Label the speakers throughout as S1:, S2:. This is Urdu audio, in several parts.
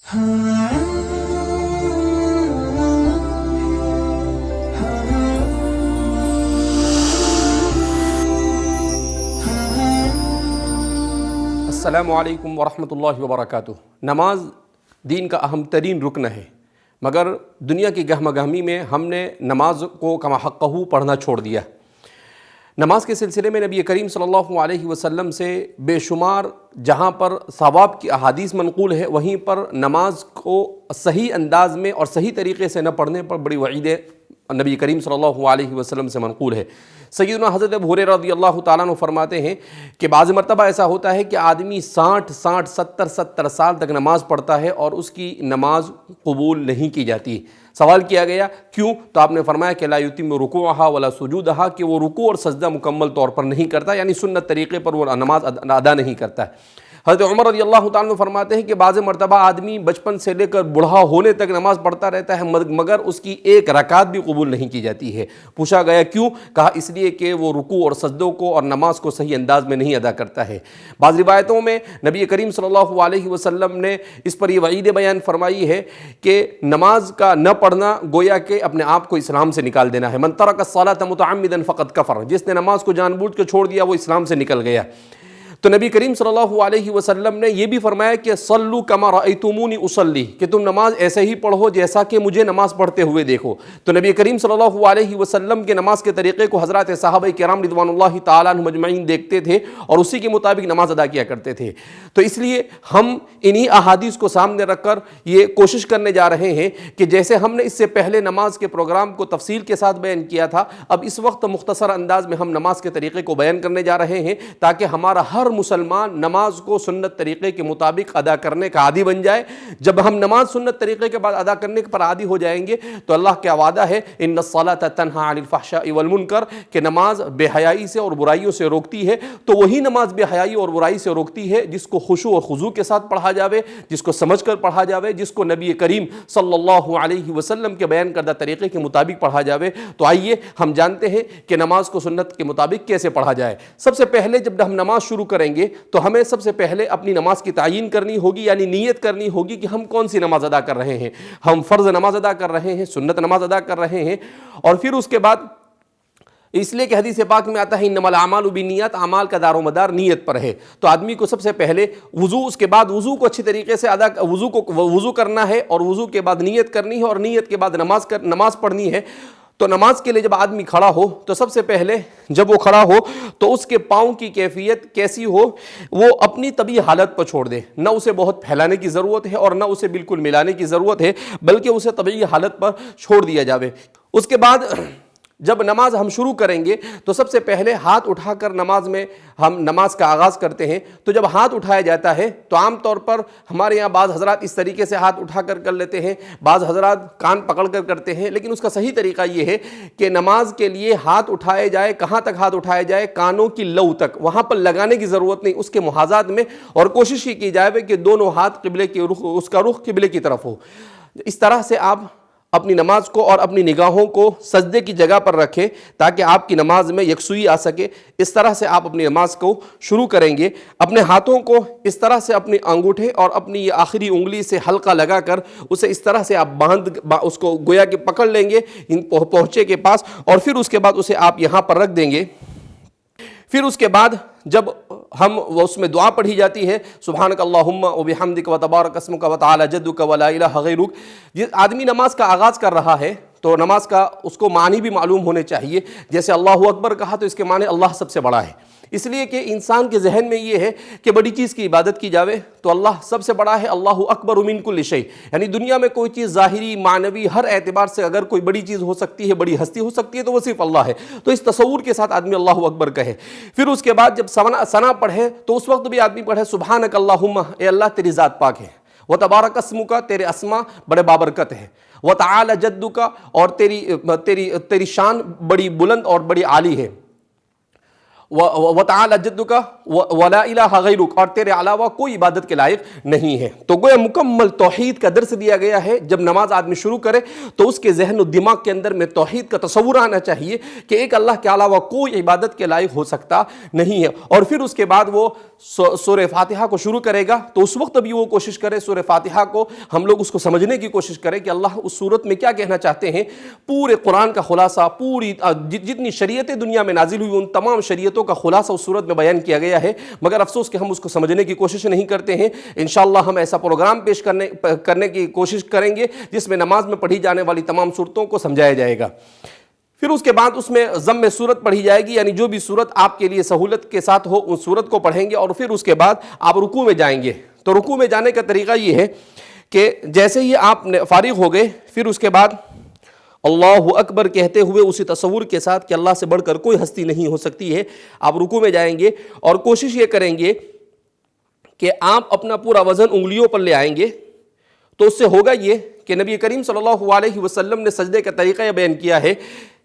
S1: السلام علیکم ورحمۃ اللہ وبرکاتہ۔ نماز دین کا اہم ترین رکن ہے، مگر دنیا کی گہمہ گہمی میں ہم نے نماز کو کما حقہ پڑھنا چھوڑ دیا۔ نماز کے سلسلے میں نبی کریم صلی اللہ علیہ وسلم سے بے شمار جہاں پر ثواب کی احادیث منقول ہے، وہیں پر نماز کو صحیح انداز میں اور صحیح طریقے سے نہ پڑھنے پر بڑی وعیدیں نبی کریم صلی اللہ علیہ وسلم سے منقول ہے۔ سیدنا حضرت ابو ہریرہ رضی اللہ تعالیٰ عنہ فرماتے ہیں کہ بعض مرتبہ ایسا ہوتا ہے کہ آدمی 60 سال تک نماز پڑھتا ہے اور اس کی نماز قبول نہیں کی جاتی۔ سوال کیا گیا کیوں؟ تو آپ نے فرمایا کہ لا یتم رکوعہا ولا سجودہا، کہ وہ رکوع اور سجدہ مکمل طور پر نہیں کرتا، یعنی سنت طریقے پر وہ نماز ادا نہیں کرتا ہے۔ حضرت عمر رضی اللہ تعالیٰ عنہ فرماتے ہیں کہ بعض مرتبہ آدمی بچپن سے لے کر بوڑھا ہونے تک نماز پڑھتا رہتا ہے، مگر اس کی ایک رکعت بھی قبول نہیں کی جاتی ہے۔ پوچھا گیا کیوں؟ کہا اس لیے کہ وہ رکوع اور سجدوں کو اور نماز کو صحیح انداز میں نہیں ادا کرتا ہے۔ بعض روایتوں میں نبی کریم صلی اللہ علیہ وسلم نے اس پر یہ وعید بیان فرمائی ہے کہ نماز کا نہ پڑھنا گویا کہ اپنے آپ کو اسلام سے نکال دینا ہے۔ من ترک الصلاۃ متعمدا فقد کفر، جس نے نماز کو جان بوجھ کے چھوڑ دیا وہ اسلام سے نکل گیا۔ تو نبی کریم صلی اللہ علیہ وسلم نے یہ بھی فرمایا کہ صلو کما رأیتمونی اصلی، کہ تم نماز ایسے ہی پڑھو جیسا کہ مجھے نماز پڑھتے ہوئے دیکھو۔ تو نبی کریم صلی اللہ علیہ وسلم کے نماز کے طریقے کو حضرات صحابہ کرام رضوان اللہ تعالیٰ عنہم اجمعین دیکھتے تھے اور اسی کے مطابق نماز ادا کیا کرتے تھے۔ تو اس لیے ہم انہی احادیث کو سامنے رکھ کر یہ کوشش کرنے جا رہے ہیں کہ جیسے ہم نے اس سے پہلے نماز کے پروگرام کو تفصیل کے ساتھ بیان کیا تھا، اب اس وقت مختصر انداز میں ہم نماز کے طریقے کو بیان کرنے جا رہے ہیں تاکہ ہمارا ہر مسلمان نماز کو سنت طریقے کے مطابق ادا کرنے کا عادی بن جائے۔ جب ہم نماز سنت طریقے کے بعد ادا کرنے پر عادی ہو جائیں گے تو اللہ کا وعدہ ہے ان الصلاۃ تنہی عن الفحشاء والمنکر، کہ نماز بے حیائی سے اور برائیوں سے روکتی ہے۔ تو وہی نماز بے حیائی اور برائی سے روکتی ہے جس کو خشوع اور خضوع کے ساتھ پڑھا جاوے، جس کو سمجھ کر پڑھا جاوے، جس کو نبی کریم صلی اللہ علیہ وسلم کے بیان کردہ طریقے کے مطابق پڑھا جاوے۔ تو آئیے ہم جانتے ہیں کہ نماز کو سنت کے مطابق کیسے پڑھا جائے۔ سب سے پہلے جب ہم نماز شروع کریں گے تو ہمیں سب سے پہلے اپنی نماز کی تعیین کرنی ہوگی، یعنی نیت کرنی ہوگی کہ ہم کون سی نماز ادا کر رہے ہیں۔ ہم فرض نماز ادا کر رہے ہیں، سنت نماز ادا کر رہے ہیں، اور پھر اس کے بعد اس لیے کہ حدیث پاک میں آتا ہے انما الاعمال بالنیات، اعمال کا دار و مدار نیت پر ہے۔ تو آدمی کو سب سے پہلے وضو، اس کے بعد وضو کو اچھی طریقے سے وضو کرنا ہے، اور وضو کے بعد نیت کرنی ہے، اور نیت کے بعد نماز پڑھنی ہے۔ تو نماز کے لیے جب آدمی کھڑا ہو تو سب سے پہلے جب وہ کھڑا ہو تو اس کے پاؤں کی کیفیت کیسی ہو، وہ اپنی طبیعی حالت پر چھوڑ دے۔ نہ اسے بہت پھیلانے کی ضرورت ہے اور نہ اسے بالکل ملانے کی ضرورت ہے، بلکہ اسے طبیعی حالت پر چھوڑ دیا جاوے۔ اس کے بعد جب نماز ہم شروع کریں گے تو سب سے پہلے ہاتھ اٹھا کر ہم نماز کا آغاز کرتے ہیں۔ تو جب ہاتھ اٹھایا جاتا ہے تو عام طور پر ہمارے یہاں بعض حضرات اس طریقے سے ہاتھ اٹھا کر لیتے ہیں، بعض حضرات کان پکڑ کر کرتے ہیں، لیکن اس کا صحیح طریقہ یہ ہے کہ نماز کے لیے ہاتھ اٹھائے جائے۔ کہاں تک ہاتھ اٹھایا جائے؟ کانوں کی لو تک، وہاں پر لگانے کی ضرورت نہیں، اس کے محاذات میں، اور کوشش کی جائے کہ دونوں ہاتھ قبلے کی اس کا رخ قبلے کی طرف ہو۔ اس طرح سے آپ اپنی نماز کو اور اپنی نگاہوں کو سجدے کی جگہ پر رکھیں تاکہ آپ کی نماز میں یکسوئی آ سکے۔ اس طرح سے آپ اپنی نماز کو شروع کریں گے۔ اپنے ہاتھوں کو اس طرح سے اپنی انگوٹھے اور اپنی آخری انگلی سے حلقہ لگا کر اسے اس طرح سے آپ اس کو گویا کہ پکڑ لیں گے پہنچے کے پاس، اور پھر اس کے بعد اسے آپ یہاں پر رکھ دیں گے۔ پھر اس کے بعد جب اس میں دعا پڑھی جاتی ہے سبحانک اللہم وبحمدک وتبارک اسمک وتعالی جدک ولا الہ غیرک، جس آدمی نماز کا آغاز کر رہا ہے تو نماز کا اس کو معنی بھی معلوم ہونے چاہیے۔ جیسے اللہ اکبر کہا تو اس کے معنی اللہ سب سے بڑا ہے، اس لیے کہ انسان کے ذہن میں یہ ہے کہ بڑی چیز کی عبادت کی جاوے تو اللہ سب سے بڑا ہے، اللہ اکبر من کل شیء، یعنی دنیا میں کوئی چیز ظاہری معنوی ہر اعتبار سے اگر کوئی بڑی چیز ہو سکتی ہے، بڑی ہستی ہو سکتی ہے تو وہ صرف اللہ ہے۔ تو اس تصور کے ساتھ آدمی اللہ اکبر کہے۔ پھر اس کے بعد جب ثنا پڑھے تو اس وقت بھی آدمی پڑھے سبحانک اللہم، اے اللہ تیری ذات پاک ہے، وتبارک اسمک، تیرے اسما بڑے بابرکت ہے، وتعالی جدک، اور تیری شان بڑی بلند اور بڑی عالی ہے، وَتَعَالَى جَدُّكَ وَلَا إِلَٰهَ غَيْرُكَ، اور تیرے علاوہ کوئی عبادت کے لائق نہیں ہے۔ تو گویا مکمل توحید کا درس دیا گیا ہے۔ جب نماز آدمی شروع کرے تو اس کے ذہن و دماغ کے اندر میں توحید کا تصور آنا چاہیے کہ ایک اللہ کے علاوہ کوئی عبادت کے لائق ہو سکتا نہیں ہے۔ اور پھر اس کے بعد وہ سورہ فاتحہ کو شروع کرے گا تو اس وقت بھی وہ کوشش کرے سورہ فاتحہ کو ہم لوگ اس کو سمجھنے کی کوشش کریں کہ اللہ اس صورت میں کیا کہنا چاہتے ہیں۔ پورے قرآن کا خلاصہ، پوری جتنی شریعتیں دنیا میں نازل ہوئی ان تمام شریعتوں کا خلاصہ اس صورت میں بیان کیا گیا ہے، مگر افسوس کہ ہم اس کو سمجھنے کی کوشش نہیں کرتے ہیں۔ انشاءاللہ ہم ایسا پروگرام پیش کرنے کی کوشش کریں گے جس میں نماز میں پڑھی جانے والی تمام صورتوں کو سمجھایا جائے گا۔ پھر اس کے بعد اس میں ضم صورت پڑھی جائے گی، یعنی جو بھی صورت آپ کے لیے سہولت کے ساتھ ہو اس صورت کو پڑھیں گے، اور پھر اس کے بعد آپ رکوع میں جائیں گے۔ تو رکوع میں جانے کا طریقہ یہ ہے کہ جیسے ہی آپ فارغ ہو گئے پھر اس کے بعد اللہ اکبر کہتے ہوئے اسی تصور کے ساتھ کہ اللہ سے بڑھ کر کوئی ہستی نہیں ہو سکتی ہے، آپ رکوع میں جائیں گے اور کوشش یہ کریں گے کہ آپ اپنا پورا وزن انگلیوں پر لے آئیں گے۔ تو اس سے ہوگا یہ کہ نبی کریم صلی اللہ علیہ وسلم نے سجدے کا طریقہ یہ بیان کیا ہے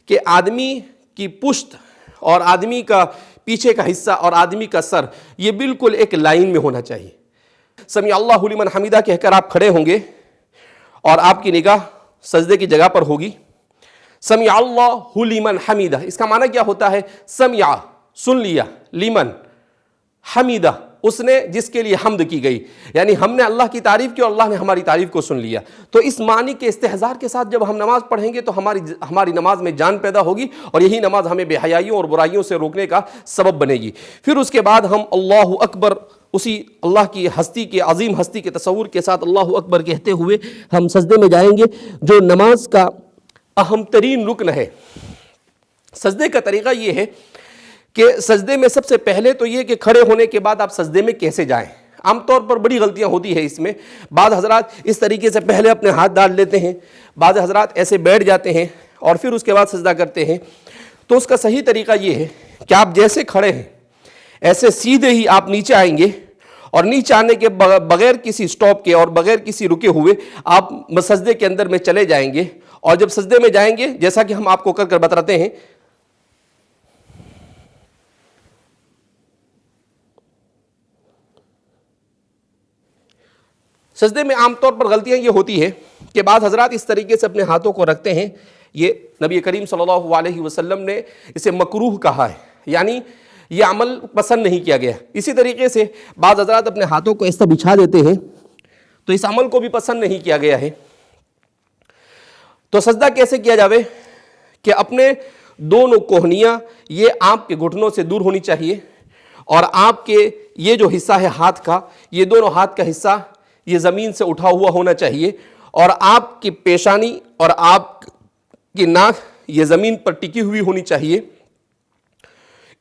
S1: کہ آدمی کی پشت اور آدمی کا پیچھے کا حصہ اور آدمی کا سر یہ بالکل ایک لائن میں ہونا چاہیے۔ سمیع اللہ لمن حمیدہ کہہ کر آپ کھڑے ہوں گے اور آپ کی نگاہ سجدے کی جگہ پر ہوگی۔ سمیع اللہ لمن حمیدہ، اس کا معنی کیا ہوتا ہے؟ سمع سن لیا، لمن حمیدہ اس نے جس کے لیے حمد کی گئی، یعنی ہم نے اللہ کی تعریف کی اور اللہ نے ہماری تعریف کو سن لیا۔ تو اس معنی کے استحضار کے ساتھ جب ہم نماز پڑھیں گے تو ہماری نماز میں جان پیدا ہوگی اور یہی نماز ہمیں بے حیائیوں اور برائیوں سے روکنے کا سبب بنے گی۔ پھر اس کے بعد ہم اللہ اکبر اسی اللہ کی ہستی کے عظیم ہستی کے تصور کے ساتھ اللہ اکبر کہتے ہوئے ہم سجدے میں جائیں گے، جو نماز کا اہم ترین رکن ہے۔ سجدے کا طریقہ یہ ہے کہ سجدے میں سب سے پہلے تو یہ کہ کھڑے ہونے کے بعد آپ سجدے میں کیسے جائیں۔ عام طور پر بڑی غلطیاں ہوتی ہے اس میں، بعض حضرات اس طریقے سے پہلے اپنے ہاتھ ڈال لیتے ہیں، بعض حضرات ایسے بیٹھ جاتے ہیں اور پھر اس کے بعد سجدہ کرتے ہیں۔ تو اس کا صحیح طریقہ یہ ہے کہ آپ جیسے کھڑے ہیں ایسے سیدھے ہی آپ نیچے آئیں گے، اور نیچے آنے کے بغیر کسی سٹاپ کے اور بغیر کسی رکے ہوئے آپ سجدے کے اندر میں چلے جائیں گے۔ اور جب سجدے میں جائیں گے جیسا کہ ہم آپ کو کر بتاتے ہیں، سجدے میں عام طور پر غلطیاں یہ ہوتی ہے کہ بعض حضرات اس طریقے سے اپنے ہاتھوں کو رکھتے ہیں، یہ نبی کریم صلی اللہ علیہ وسلم نے اسے مکروہ کہا ہے، یعنی یہ عمل پسند نہیں کیا گیا۔ اسی طریقے سے بعض حضرات اپنے ہاتھوں کو اس طرح بچھا دیتے ہیں، تو اس عمل کو بھی پسند نہیں کیا گیا ہے۔ تو سجدہ کیسے کیا جاوے کہ اپنے دونوں کوہنیاں یہ آپ کے گھٹنوں سے دور ہونی چاہیے، اور آپ کے یہ جو حصہ ہے ہاتھ کا، یہ دونوں ہاتھ کا حصہ یہ زمین سے اٹھا ہوا ہونا چاہیے، اور آپ کی پیشانی اور آپ کی ناک یہ زمین پر ٹکی ہوئی ہونی چاہیے۔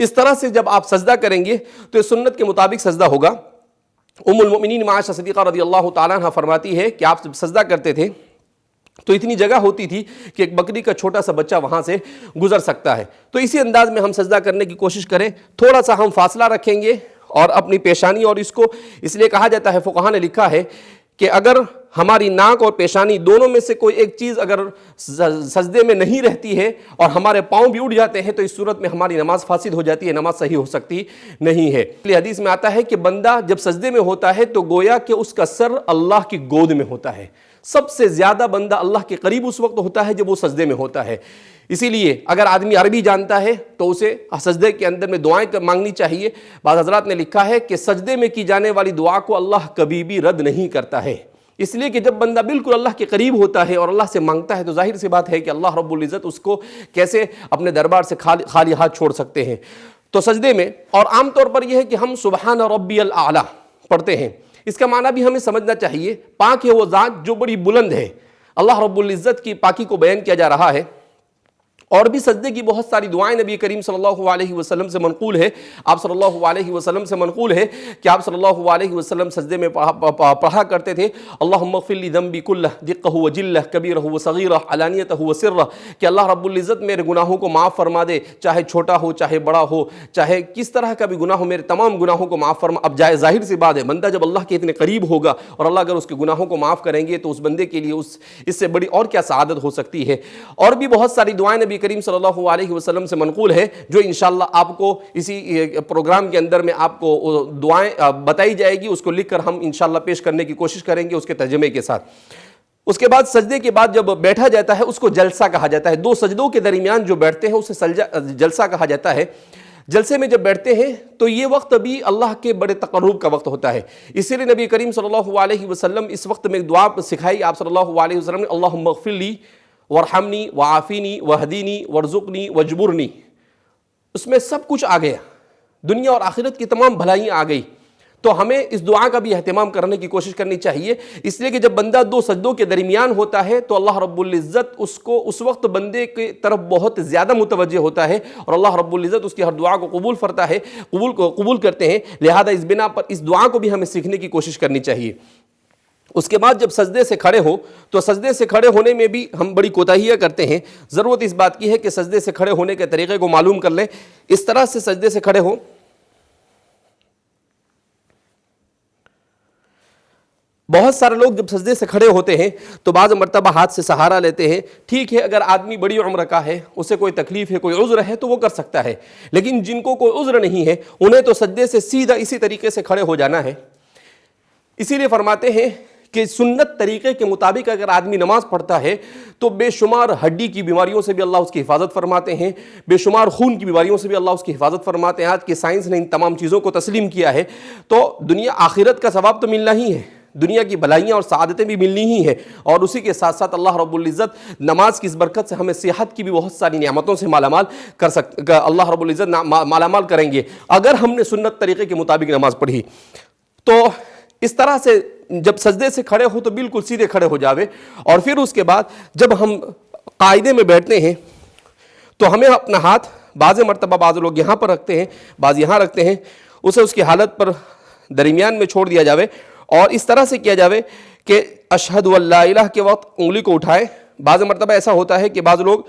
S1: اس طرح سے جب آپ سجدہ کریں گے تو یہ سنت کے مطابق سجدہ ہوگا۔ ام المؤمنین عائشہ صدیقہ رضی اللہ تعالیٰ عنہ فرماتی ہے کہ آپ سجدہ کرتے تھے تو اتنی جگہ ہوتی تھی کہ ایک بکری کا چھوٹا سا بچہ وہاں سے گزر سکتا ہے۔ تو اسی انداز میں ہم سجدہ کرنے کی کوشش کریں، تھوڑا سا ہم فاصلہ رکھیں گے اور اپنی پیشانی، اور اس کو اس لیے کہا جاتا ہے، فقہاء نے لکھا ہے کہ اگر ہماری ناک اور پیشانی دونوں میں سے کوئی ایک چیز اگر سجدے میں نہیں رہتی ہے اور ہمارے پاؤں بھی اٹھ جاتے ہیں تو اس صورت میں ہماری نماز فاسد ہو جاتی ہے، نماز صحیح ہو سکتی نہیں ہے۔ اس لیے حدیث میں آتا ہے کہ بندہ جب سجدے میں ہوتا ہے تو گویا کہ اس کا سر اللہ کی گود میں ہوتا ہے۔ سب سے زیادہ بندہ اللہ کے قریب اس وقت ہوتا ہے جب وہ سجدے میں ہوتا ہے۔ اسی لیے اگر آدمی عربی جانتا ہے تو اسے سجدے کے اندر میں دعائیں مانگنی چاہیے۔ بعض حضرات نے لکھا ہے کہ سجدے میں کی جانے والی دعا کو اللہ کبھی بھی رد نہیں کرتا ہے، اس لیے کہ جب بندہ بالکل اللہ کے قریب ہوتا ہے اور اللہ سے مانگتا ہے تو ظاہر سی بات ہے کہ اللہ رب العزت اس کو کیسے اپنے دربار سے خالی ہاتھ چھوڑ سکتے ہیں۔ تو سجدے میں، اور عام طور پر یہ ہے کہ ہم سبحان ربی الاعلیٰ پڑھتے ہیں، اس کا معنی بھی ہمیں سمجھنا چاہیے، پاک ہے وہ ذات جو بڑی بلند ہے۔ اللہ رب العزت کی پاکی کو بیان کیا جا رہا ہے، اور بھی سجدے کی بہت ساری دعائیں نبی کریم صلی اللہ علیہ وسلم سے منقول ہے۔ آپ صلی اللہ علیہ وسلم سے منقول ہے کہ آپ صلی اللہ علیہ وسلم سجدے میں پڑھا کرتے تھے، اللہم اغفر لی ذنبی کلہ دقہ و جلہ کبیرہ و صغیرہ علانیتہ و سرہ، کہ اللہ رب العزت میرے گناہوں کو معاف فرما دے، چاہے چھوٹا ہو چاہے بڑا ہو، چاہے کس طرح کا بھی گناہ ہو، میرے تمام گناہوں کو معاف فرما۔ اب ظاہر سی بات ہے، بندہ جب اللہ کے اتنے قریب ہوگا اور اللہ اگر اس کے گناہوں کو معاف کریں گے تو اس بندے کے لیے اس سے بڑی اور کیا سعادت ہو سکتی ہے۔ اور بھی بہت ساری دعائیں نبی نبی کریم صلی اللہ علیہ وسلم سے منقول ہے، جو انشاءاللہ آپ کو اسی پروگرام کے اندر میں آپ کو دعائیں بتائی جائے گی، اس کو لکھ کر ہم انشاءاللہ پیش کرنے کی کوشش کریں گے اس کے ترجمے کے ساتھ۔ اس کے بعد سجدے کے بعد جب بیٹھا جاتا ہے اس کو جلسہ کہا جاتا ہے، دو سجدوں کے درمیان جو بیٹھتے ہیں اسے جلسہ کہا جاتا ہے۔ جلسے میں جب بیٹھتے ہیں تو یہ وقت بھی اللہ کے بڑے تقرب کا وقت ہوتا ہے، اسی لیے نبی کریم صلی اللہ علیہ وسلم اس وقت میں ایک دعا سکھائی آپ صلی اللہ علیہ وسلم نے، اللہم اغفر لی وارحمنی وعافینی وہدینی وارزقنی وجبرنی۔ اس میں سب کچھ آ گیا، دنیا اور آخرت کی تمام بھلائیاں آ گئی، تو ہمیں اس دعا کا بھی اہتمام کرنے کی کوشش کرنی چاہیے، اس لیے کہ جب بندہ دو سجدوں کے درمیان ہوتا ہے تو اللہ رب العزت اس کو اس وقت بندے کی طرف بہت زیادہ متوجہ ہوتا ہے، اور اللہ رب العزت اس کی ہر دعا کو قبول کرتے ہیں۔ لہذا اس بنا پر اس دعا کو بھی ہمیں سیکھنے کی کوشش کرنی چاہیے۔ اس کے بعد جب سجدے سے کھڑے ہو تو سجدے سے کھڑے ہونے میں بھی ہم بڑی کوتاہیاں کرتے ہیں، ضرورت اس بات کی ہے کہ سجدے سے کھڑے ہونے کے طریقے کو معلوم کر لیں۔ اس طرح سے سجدے سے کھڑے ہو، بہت سارے لوگ جب سجدے سے کھڑے ہوتے ہیں تو بعض مرتبہ ہاتھ سے سہارا لیتے ہیں۔ ٹھیک ہے، اگر آدمی بڑی عمر کا ہے، اسے کوئی تکلیف ہے، کوئی عذر ہے تو وہ کر سکتا ہے، لیکن جن کو کوئی عذر نہیں ہے انہیں تو سجدے سے سیدھا اسی طریقے سے کھڑے ہو جانا ہے۔ اسی لیے فرماتے ہیں کہ سنت طریقے کے مطابق اگر آدمی نماز پڑھتا ہے تو بے شمار ہڈی کی بیماریوں سے بھی اللہ اس کی حفاظت فرماتے ہیں، بے شمار خون کی بیماریوں سے بھی اللہ اس کی حفاظت فرماتے ہیں۔ آج کی سائنس نے ان تمام چیزوں کو تسلیم کیا ہے، تو دنیا آخرت کا ثواب تو ملنا ہی ہے، دنیا کی بھلائیاں اور سعادتیں بھی ملنی ہی ہیں، اور اسی کے ساتھ ساتھ اللہ رب العزت نماز کی اس برکت سے ہمیں صحت کی بھی بہت ساری نعمتوں سے مالامال اللہ رب العزت مالامال کریں گے اگر ہم نے سنت طریقے کے مطابق نماز پڑھی۔ تو اس طرح سے جب سجدے سے کھڑے ہو تو بالکل سیدھے کھڑے ہو جاوے، اور پھر اس کے بعد جب ہم قاعدے میں بیٹھتے ہیں تو ہمیں اپنا ہاتھ بعض مرتبہ بعض لوگ یہاں پر رکھتے ہیں، بعض یہاں رکھتے ہیں، اسے اس کی حالت پر درمیان میں چھوڑ دیا جاوے، اور اس طرح سے کیا جاوے کہ اشہد ان لا الہ کے وقت انگلی کو اٹھائے۔ بعض مرتبہ ایسا ہوتا ہے کہ بعض لوگ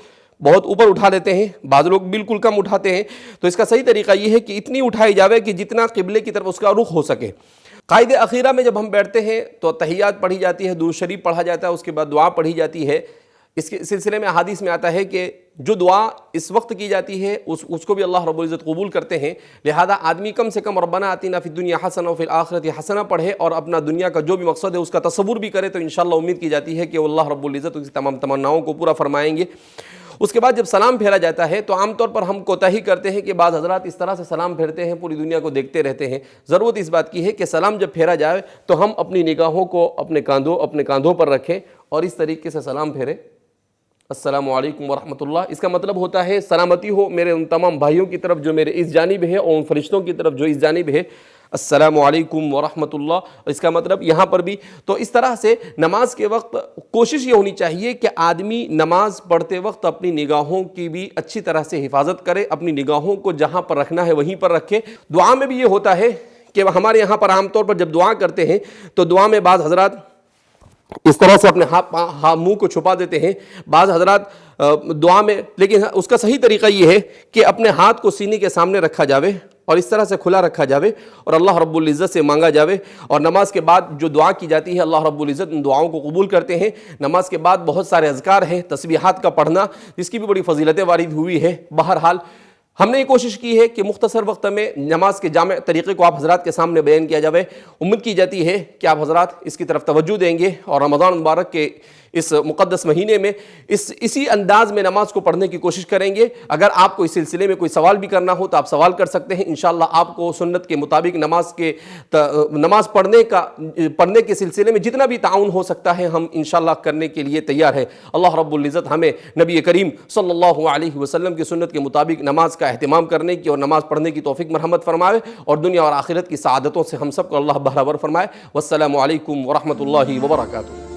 S1: بہت اوپر اٹھا لیتے ہیں، بعض لوگ بالکل کم اٹھاتے ہیں، تو اس کا صحیح طریقہ یہ ہے کہ اتنی اٹھائی جاوے کہ جتنا قبلے کی طرف اس کا رخ ہو سکے۔ قائد اخیرہ میں جب ہم بیٹھتے ہیں تو تحیات پڑھی جاتی ہے، درود شریف پڑھا جاتا ہے، اس کے بعد دعا پڑھی جاتی ہے۔ اس کے سلسلے میں احادیث میں آتا ہے کہ جو دعا اس وقت کی جاتی ہے اس کو بھی اللہ رب العزت قبول کرتے ہیں، لہذا آدمی کم سے کم ربنا آتنا فی الدنیا حسنہ وفی الآخرۃ حسنہ پڑھے، اور اپنا دنیا کا جو بھی مقصد ہے اس کا تصور بھی کرے، تو انشاءاللہ امید کی جاتی ہے کہ اللہ رب العزت اس تمام تمناؤں کو پورا فرمائیں گے۔ اس کے بعد جب سلام پھیرا جاتا ہے تو عام طور پر ہم کوتاہی کرتے ہیں کہ بعض حضرات اس طرح سے سلام پھیرتے ہیں، پوری دنیا کو دیکھتے رہتے ہیں۔ ضرورت اس بات کی ہے کہ سلام جب پھیرا جائے تو ہم اپنی نگاہوں کو اپنے کاندھوں پر رکھیں اور اس طریقے سے سلام پھیریں، السلام علیکم ورحمۃ اللہ۔ اس کا مطلب ہوتا ہے سلامتی ہو میرے ان تمام بھائیوں کی طرف جو میرے اس جانب ہے، اور ان فرشتوں کی طرف جو اس جانب ہے، السلام علیکم ورحمۃ اللہ۔ اس کا مطلب یہاں پر بھی تو اس طرح سے نماز کے وقت کوشش یہ ہونی چاہیے کہ آدمی نماز پڑھتے وقت اپنی نگاہوں کی بھی اچھی طرح سے حفاظت کرے، اپنی نگاہوں کو جہاں پر رکھنا ہے وہیں پر رکھے۔ دعا میں بھی یہ ہوتا ہے کہ ہمارے یہاں پر عام طور پر جب دعا کرتے ہیں تو دعا میں بعض حضرات اس طرح سے اپنے منہ کو چھپا دیتے ہیں، بعض حضرات دعا میں، لیکن اس کا صحیح طریقہ یہ ہے کہ اپنے ہاتھ کو سینے کے سامنے رکھا جاوے اور اس طرح سے کھلا رکھا جاوے اور اللہ رب العزت سے مانگا جاوے، اور نماز کے بعد جو دعا کی جاتی ہے اللہ رب العزت ان دعاؤں کو قبول کرتے ہیں۔ نماز کے بعد بہت سارے اذکار ہیں، تسبیحات کا پڑھنا، جس کی بھی بڑی فضیلتیں وارد ہوئی ہے۔ بہرحال ہم نے یہ کوشش کی ہے کہ مختصر وقت میں نماز کے جامع طریقے کو آپ حضرات کے سامنے بیان کیا جاوے۔ امید کی جاتی ہے کہ آپ حضرات اس کی طرف توجہ دیں گے اور رمضان مبارک کے اس مقدس مہینے میں اسی انداز میں نماز کو پڑھنے کی کوشش کریں گے۔ اگر آپ کو اس سلسلے میں کوئی سوال بھی کرنا ہو تو آپ سوال کر سکتے ہیں، انشاءاللہ آپ کو سنت کے مطابق نماز پڑھنے کے سلسلے میں جتنا بھی تعاون ہو سکتا ہے ہم انشاءاللہ کرنے کے لیے تیار ہیں۔ اللہ رب العزت ہمیں نبی کریم صلی اللہ علیہ وسلم کی سنت کے مطابق نماز کا اہتمام کرنے کی اور نماز پڑھنے کی توفیق مرحمت فرمائے، اور دنیا اور آخرت کی سعادتوں سے ہم سب کو اللہ بہرور فرمائے۔ والسلام علیکم ورحمۃ اللہ وبرکاتہ۔